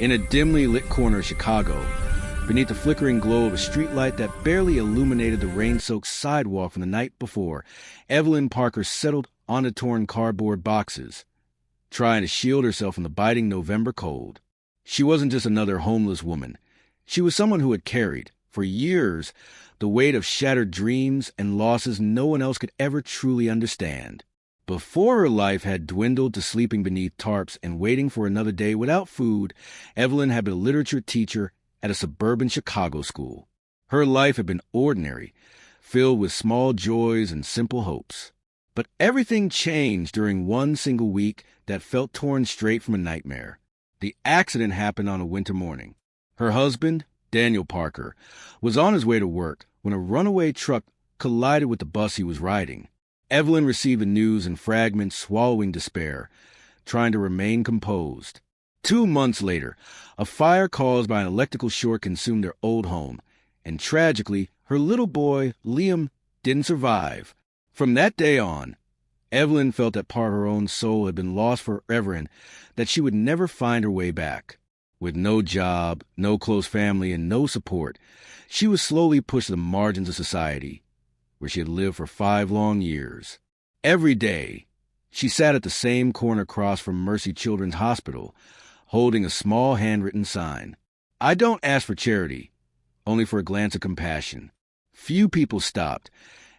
In a dimly lit corner of Chicago, beneath the flickering glow of a streetlight that barely illuminated the rain-soaked sidewalk from the night before, Evelyn Parker settled on the torn cardboard boxes, trying to shield herself from the biting November cold. She wasn't just another homeless woman. She was someone who had carried, for years, the weight of shattered dreams and losses no one else could ever truly understand. Before her life had dwindled to sleeping beneath tarps and waiting for another day without food, Evelyn had been a literature teacher at a suburban Chicago school. Her life had been ordinary, filled with small joys and simple hopes. But everything changed during one single week that felt torn straight from a nightmare. The accident happened on a winter morning. Her husband, Daniel Parker, was on his way to work when a runaway truck collided with the bus he was riding. Evelyn received the news in fragments, swallowing despair, trying to remain composed. 2 months later, a fire caused by an electrical short consumed their old home, and tragically, her little boy, Liam, didn't survive. From that day on, Evelyn felt that part of her own soul had been lost forever and that she would never find her way back. With no job, no close family, and no support, she was slowly pushed to the margins of society, where she had lived for 5 long years. Every day, she sat at the same corner across from Mercy Children's Hospital, holding a small handwritten sign. "I don't ask for charity, only for a glance of compassion." Few people stopped,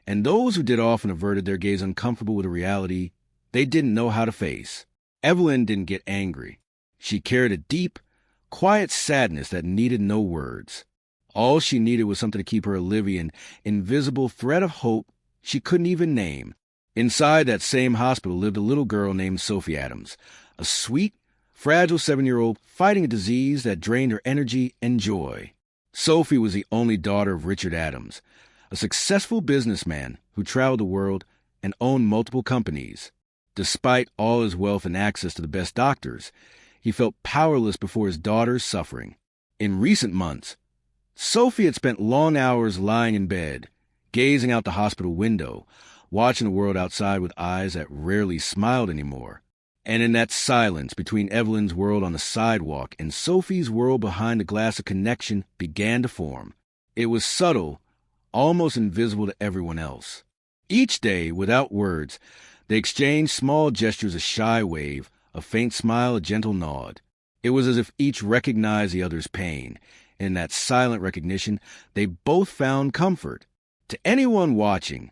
and those who did often averted their gaze, uncomfortable with a reality they didn't know how to face. Evelyn didn't get angry. She carried a deep, quiet sadness that needed no words. All she needed was something to keep her alive, an invisible thread of hope she couldn't even name. Inside that same hospital lived a little girl named Sophie Adams, a sweet, fragile 7-year-old fighting a disease that drained her energy and joy. Sophie was the only daughter of Richard Adams, a successful businessman who traveled the world and owned multiple companies. Despite all his wealth and access to the best doctors, he felt powerless before his daughter's suffering. In recent months, Sophie had spent long hours lying in bed, gazing out the hospital window, watching the world outside with eyes that rarely smiled anymore. And in that silence between Evelyn's world on the sidewalk and Sophie's world behind the glass, a connection began to form. It was subtle, almost invisible to everyone else. Each day, without words, they exchanged small gestures, a shy wave, a faint smile, a gentle nod. It was as if each recognized the other's pain. In that silent recognition, they both found comfort. To anyone watching,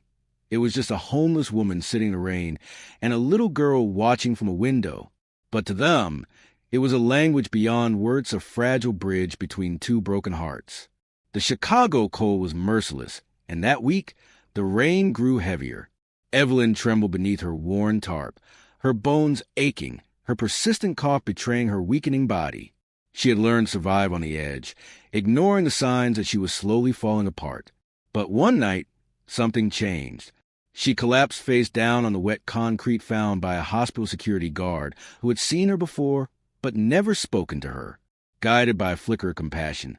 it was just a homeless woman sitting in the rain and a little girl watching from a window. But to them, it was a language beyond words, a fragile bridge between two broken hearts. The Chicago cold was merciless, and that week, the rain grew heavier. Evelyn trembled beneath her worn tarp, her bones aching, her persistent cough betraying her weakening body. She had learned to survive on the edge, ignoring the signs that she was slowly falling apart. But one night, something changed. She collapsed face down on the wet concrete found by a hospital security guard who had seen her before but never spoken to her. Guided by a flicker of compassion,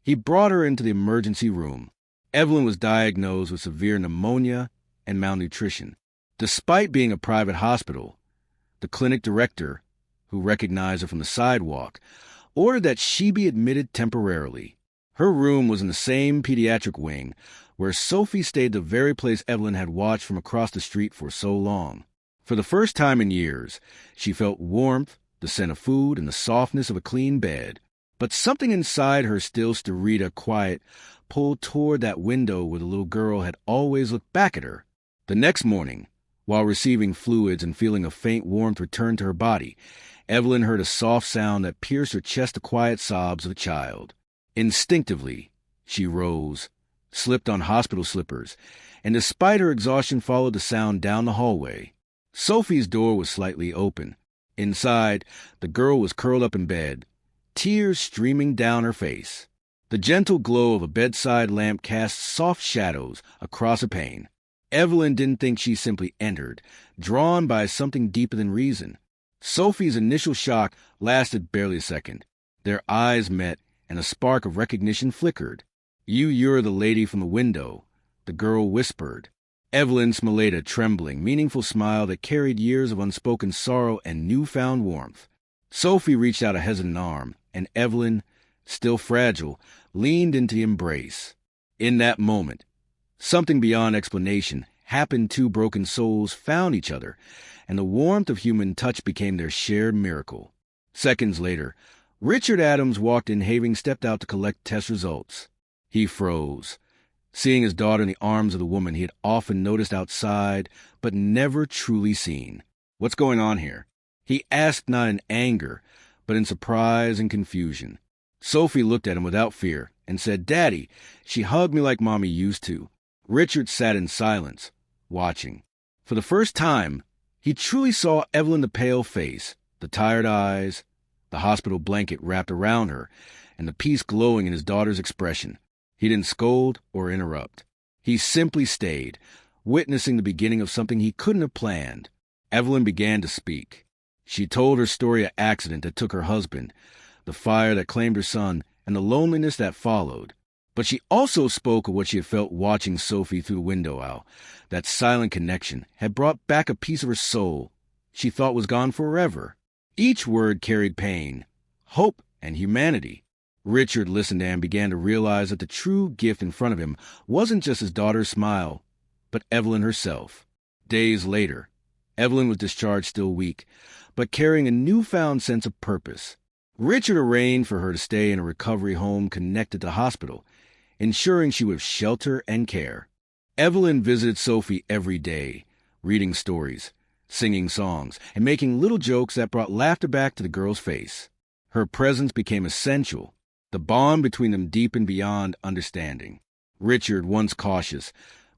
he brought her into the emergency room. Evelyn was diagnosed with severe pneumonia and malnutrition. Despite being a private hospital, the clinic director, who recognized her from the sidewalk, ordered that she be admitted temporarily. Her room was in the same pediatric wing where Sophie stayed, the very place Evelyn had watched from across the street for so long. For the first time in years, she felt warmth, the scent of food, and the softness of a clean bed. But something inside her still stirred, a quiet pulled toward that window where the little girl had always looked back at her. The next morning, while receiving fluids and feeling a faint warmth return to her body, Evelyn heard a soft sound that pierced her chest, the quiet sobs of a child. Instinctively, she rose, slipped on hospital slippers, and despite her exhaustion followed the sound down the hallway. Sophie's door was slightly open. Inside, the girl was curled up in bed, tears streaming down her face. The gentle glow of a bedside lamp cast soft shadows across a pane. Evelyn didn't think she simply entered, drawn by something deeper than reason. Sophie's initial shock lasted barely a second. Their eyes met, and a spark of recognition flickered. You're the lady from the window," the girl whispered. Evelyn smiled a trembling, meaningful smile that carried years of unspoken sorrow and newfound warmth. Sophie reached out a hesitant arm, and Evelyn, still fragile, leaned into the embrace. In that moment, something beyond explanation happened. Two broken souls found each other, and the warmth of human touch became their shared miracle. Seconds later, Richard Adams walked in, having stepped out to collect test results. He froze, seeing his daughter in the arms of the woman he had often noticed outside, but never truly seen. "What's going on here?" he asked, not in anger, but in surprise and confusion. Sophie looked at him without fear and said, "Daddy." She hugged me like Mommy used to. Richard sat in silence, watching. For the first time, he truly saw Evelyn, the pale face, the tired eyes, the hospital blanket wrapped around her, and the peace glowing in his daughter's expression. He didn't scold or interrupt. He simply stayed, witnessing the beginning of something he couldn't have planned. Evelyn began to speak. She told her story of accident that took her husband, the fire that claimed her son, and the loneliness that followed. But she also spoke of what she had felt watching Sophie through the window aisle. That silent connection had brought back a piece of her soul she thought was gone forever. Each word carried pain, hope, and humanity. Richard listened and began to realize that the true gift in front of him wasn't just his daughter's smile, but Evelyn herself. Days later, Evelyn was discharged, still weak, but carrying a newfound sense of purpose. Richard arranged for her to stay in a recovery home connected to the hospital, ensuring she would have shelter and care. Evelyn visited Sophie every day, reading stories, singing songs, and making little jokes that brought laughter back to the girl's face. Her presence became essential. The bond between them deepened beyond understanding. Richard, once cautious,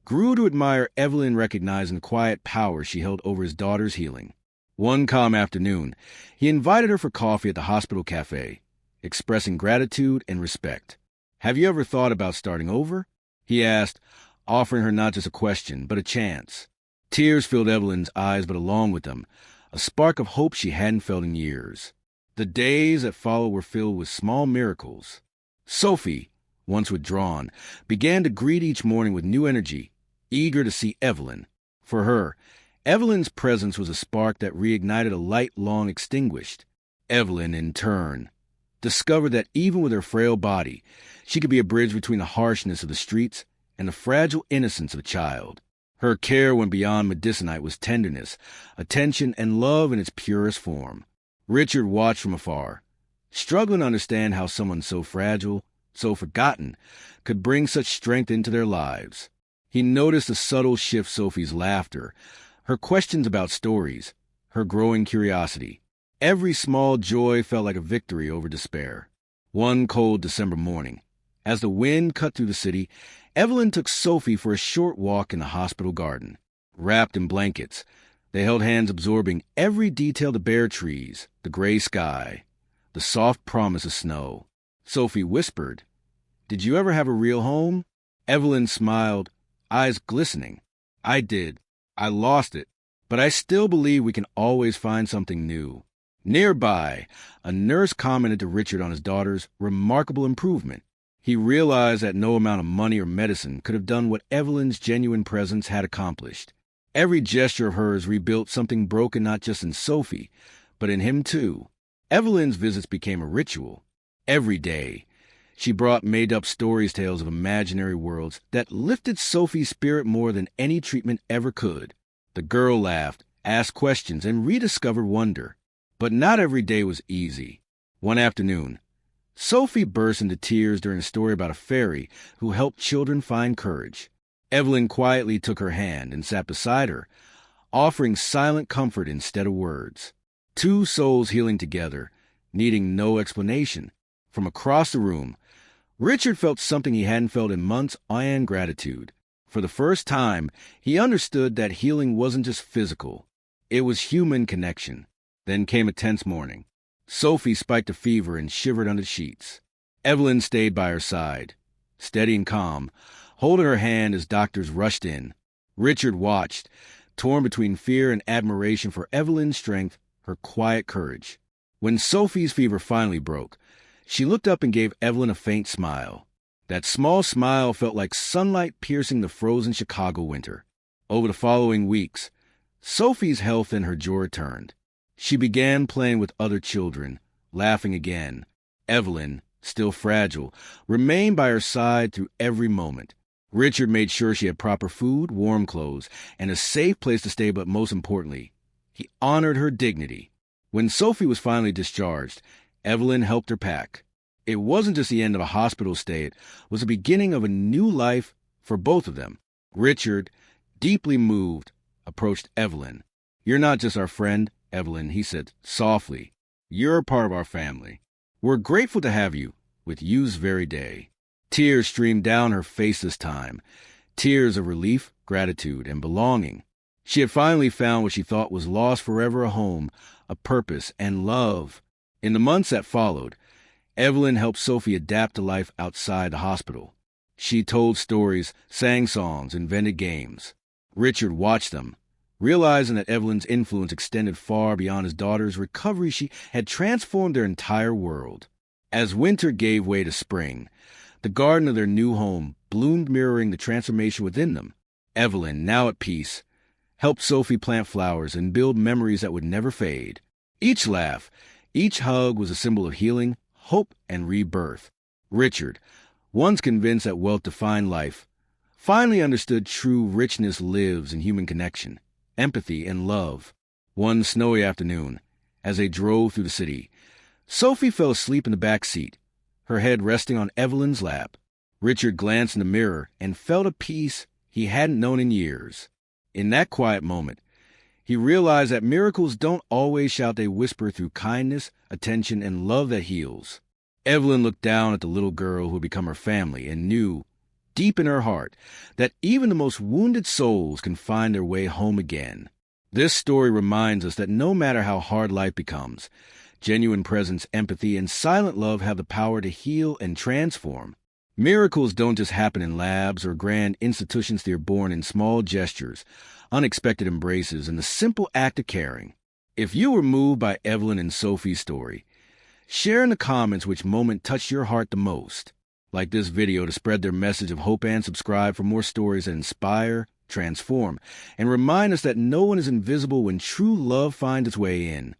grew to admire Evelyn, recognizing the quiet power she held over his daughter's healing. One calm afternoon, he invited her for coffee at the hospital cafe, expressing gratitude and respect. "Have you ever thought about starting over?" he asked, offering her not just a question, but a chance. Tears filled Evelyn's eyes, but along with them, a spark of hope she hadn't felt in years. The days that followed were filled with small miracles. Sophie, once withdrawn, began to greet each morning with new energy, eager to see Evelyn. For her, Evelyn's presence was a spark that reignited a light long extinguished. Evelyn, in turn, discovered that even with her frail body, she could be a bridge between the harshness of the streets and the fragile innocence of a child. Her care went beyond medicinite, was tenderness, attention, and love in its purest form. Richard watched from afar, struggling to understand how someone so fragile, so forgotten, could bring such strength into their lives. He noticed the subtle shift: Sophie's laughter, her questions about stories, her growing curiosity. Every small joy felt like a victory over despair. One cold December morning, as the wind cut through the city, Evelyn took Sophie for a short walk in the hospital garden. Wrapped in blankets, they held hands, absorbing every detail: the bare trees, the gray sky, the soft promise of snow. Sophie whispered, "Did you ever have a real home?" Evelyn smiled, eyes glistening. "I did. I lost it, but I still believe we can always find something new." Nearby, a nurse commented to Richard on his daughter's remarkable improvement. He realized that no amount of money or medicine could have done what Evelyn's genuine presence had accomplished. Every gesture of hers rebuilt something broken not just in Sophie, but in him too. Evelyn's visits became a ritual. Every day, she brought made-up stories, tales of imaginary worlds that lifted Sophie's spirit more than any treatment ever could. The girl laughed, asked questions, and rediscovered wonder. But not every day was easy. One afternoon, Sophie burst into tears during a story about a fairy who helped children find courage. Evelyn quietly took her hand and sat beside her, offering silent comfort instead of words. Two souls healing together, needing no explanation. From across the room, Richard felt something he hadn't felt in months, and gratitude. For the first time, he understood that healing wasn't just physical. It was human connection. Then came a tense morning. Sophie spiked a fever and shivered under the sheets. Evelyn stayed by her side, steady and calm, holding her hand as doctors rushed in. Richard watched, torn between fear and admiration for Evelyn's strength, her quiet courage. When Sophie's fever finally broke, she looked up and gave Evelyn a faint smile. That small smile felt like sunlight piercing the frozen Chicago winter. Over the following weeks, Sophie's health and her joy returned. She began playing with other children, laughing again. Evelyn, still fragile, remained by her side through every moment. Richard made sure she had proper food, warm clothes, and a safe place to stay, but most importantly, he honored her dignity. When Sophie was finally discharged, Evelyn helped her pack. It wasn't just the end of a hospital stay, it was the beginning of a new life for both of them. Richard, deeply moved, approached Evelyn. "You're not just our friend, Evelyn," he said softly. "You're a part of our family. We're grateful to have you with you's very day." Tears streamed down her face this time, tears of relief, gratitude, and belonging. She had finally found what she thought was lost forever, a home, a purpose, and love. In the months that followed, Evelyn helped Sophie adapt to life outside the hospital. She told stories, sang songs, invented games. Richard watched them, realizing that Evelyn's influence extended far beyond his daughter's recovery. She had transformed their entire world. As winter gave way to spring, the garden of their new home bloomed, mirroring the transformation within them. Evelyn, now at peace, helped Sophie plant flowers and build memories that would never fade. Each laugh, each hug was a symbol of healing, hope, and rebirth. Richard, once convinced that wealth defined life, finally understood true richness lives in human connection, empathy, and love. One snowy afternoon, as they drove through the city, Sophie fell asleep in the back seat, her head resting on Evelyn's lap. Richard glanced in the mirror and felt a peace he hadn't known in years. In that quiet moment, he realized that miracles don't always shout, they whisper through kindness, attention, and love that heals. Evelyn looked down at the little girl who had become her family and knew, deep in her heart, that even the most wounded souls can find their way home again. This story reminds us that no matter how hard life becomes, genuine presence, empathy, and silent love have the power to heal and transform. Miracles don't just happen in labs or grand institutions. They're born in small gestures, unexpected embraces, and the simple act of caring. If you were moved by Evelyn and Sophie's story, share in the comments which moment touched your heart the most. Like this video to spread their message of hope, and subscribe for more stories that inspire, transform, and remind us that no one is invisible when true love finds its way in.